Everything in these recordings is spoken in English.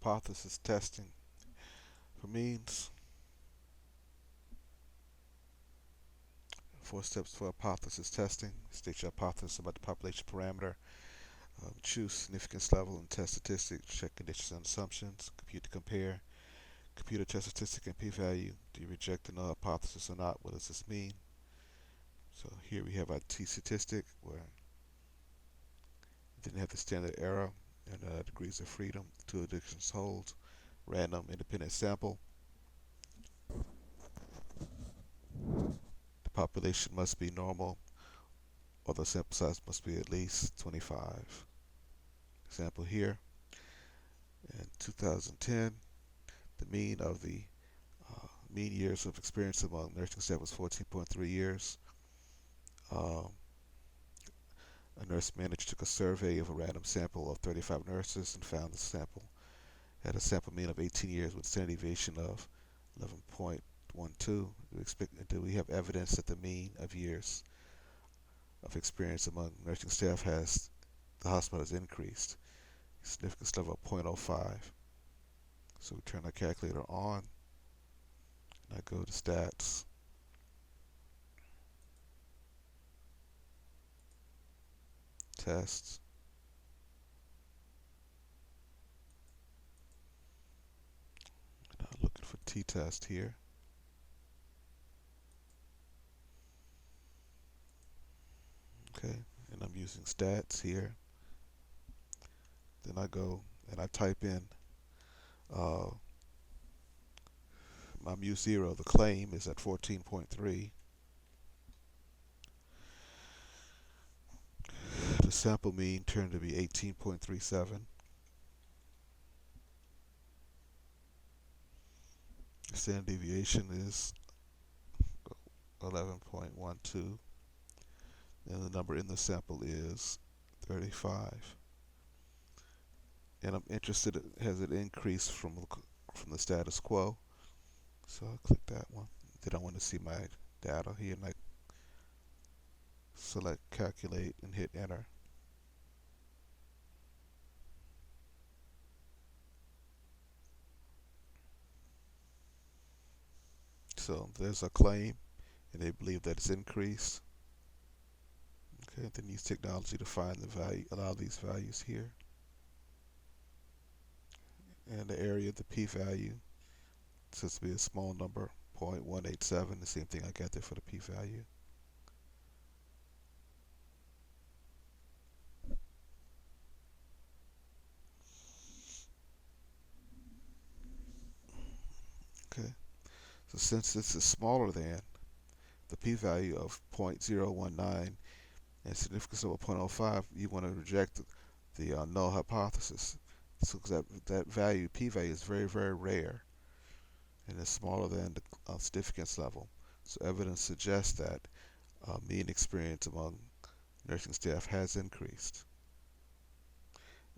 hypothesis testing for means. 4 steps for hypothesis testing. State your hypothesis about the population parameter. Choose significance level and test statistics. Check conditions and assumptions. Compute to compare. Computer test statistic and p-value. Do you reject the null hypothesis or not? What does this mean? So here we have our t-statistic where it didn't have the standard error and degrees of freedom. Two additions hold. Random independent sample. The population must be normal or the sample size must be at least 25. Example here. In 2010, the mean of the mean years of experience among nursing staff was 14.3 years. A nurse manager took a survey of a random sample of 35 nurses and found the sample had a sample mean of 18 years with standard deviation of 11.12. Do we have evidence that the mean of years of experience among nursing staff has the hospital has increased? Significance level of 0.05. So we turn our calculator on and I go to stats. Tests. And I'm looking for t-test here. Okay, and I'm using stats here. Then I go and I type in uh, my mu0, the claim is at 14.3. The sample mean turned to be 18.37. The standard deviation is 11.12. And the number in the sample is 35. And I'm interested in, has it increased from the status quo? So I'll click that one. Then I want to see my data here, and I select calculate and hit enter. So there's a claim, and they believe that it's increased. Okay, then use technology to find the value, allow these values here. And the area of the p-value says to be a small number, 0.187, the same thing I got there for the p-value. Okay, so since this is smaller than the p-value of 0.019 and significance of 0.05, you want to reject the null hypothesis. So that value, p-value, is very, very rare and is smaller than the significance level. So evidence suggests that mean experience among nursing staff has increased.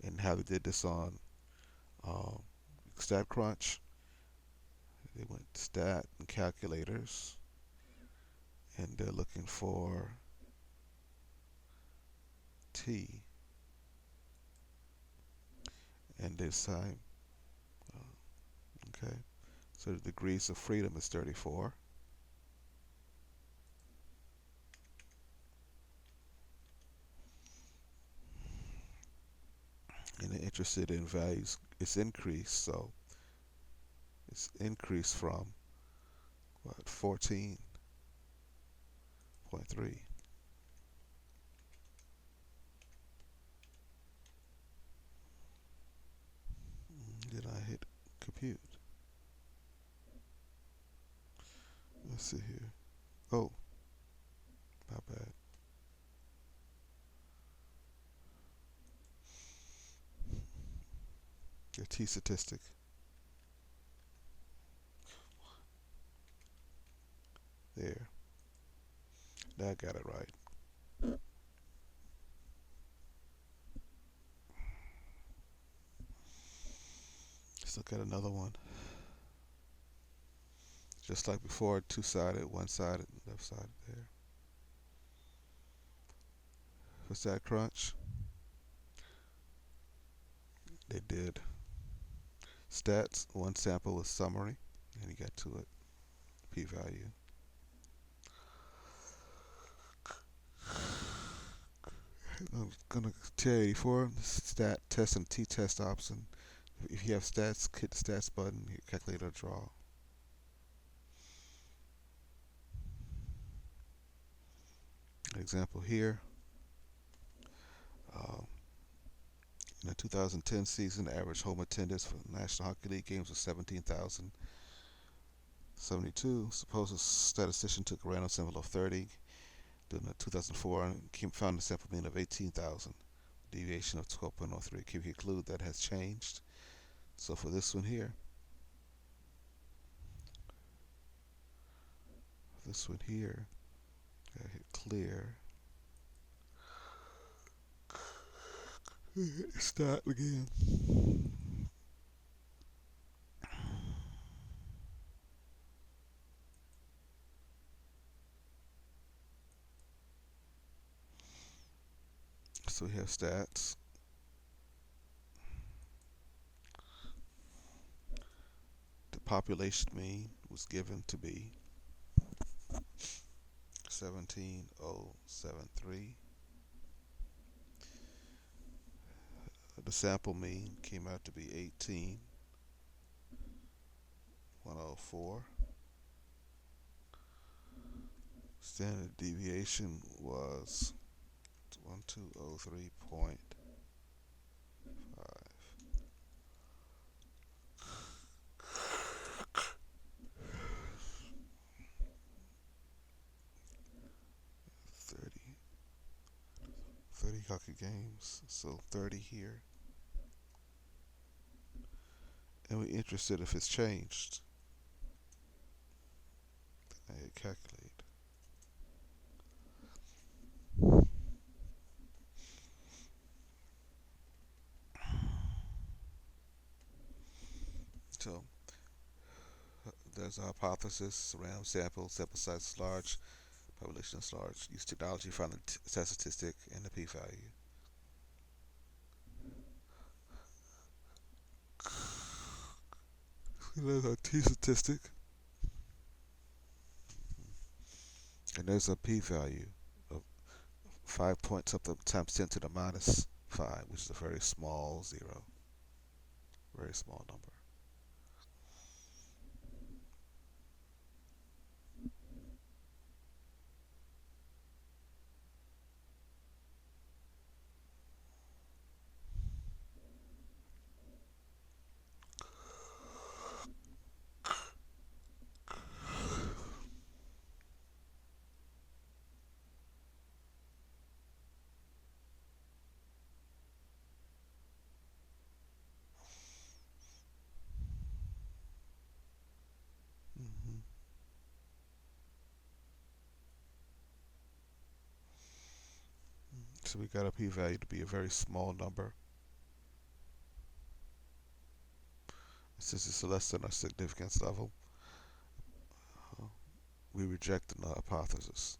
And how they did this on um, StatCrunch, they went stat and calculators, and they're looking for T. And this time, okay, so the degrees of freedom is 34. And they're interested in values. It's increased, so it's increased from what, 14.3. Then I hit compute. Let's see here. Oh, my bad. The T statistic. There. Now I got it right. Let's look at another one. Just like before, two-sided, one-sided, left-sided there. For StatCrunch, they did Stats, one sample with summary, and you get to it. P-value. I'm gonna tell you 84 stat test and t-test option. If you have stats, hit the stats button, your calculator will draw. An example here. Um, in the 2010 season, the average home attendance for National Hockey League games was 17,072. Suppose a statistician took a random sample of 30 during the 2004 and found a sample mean of 18,000. Deviation of 12.03. Can we conclude that has changed? So for this one here, I hit clear. Start again. So we have stats. The population mean was given to be 17,073. The sample mean came out to be 18,104. Standard deviation was 1203.5. 30, 30 hockey games, so 30 here. And we're interested if it's changed. I hit calculate. So there's a hypothesis, random sample size is large, population is large. Use technology, find the statistic and the p-value. There's a t-statistic, and there's a p-value of 5 point something times 10 to the minus 5, which is a very small zero, very small number. Mm-hmm. So we got a p-value to be a very small number. Since it's less than our significance level, we reject the hypothesis.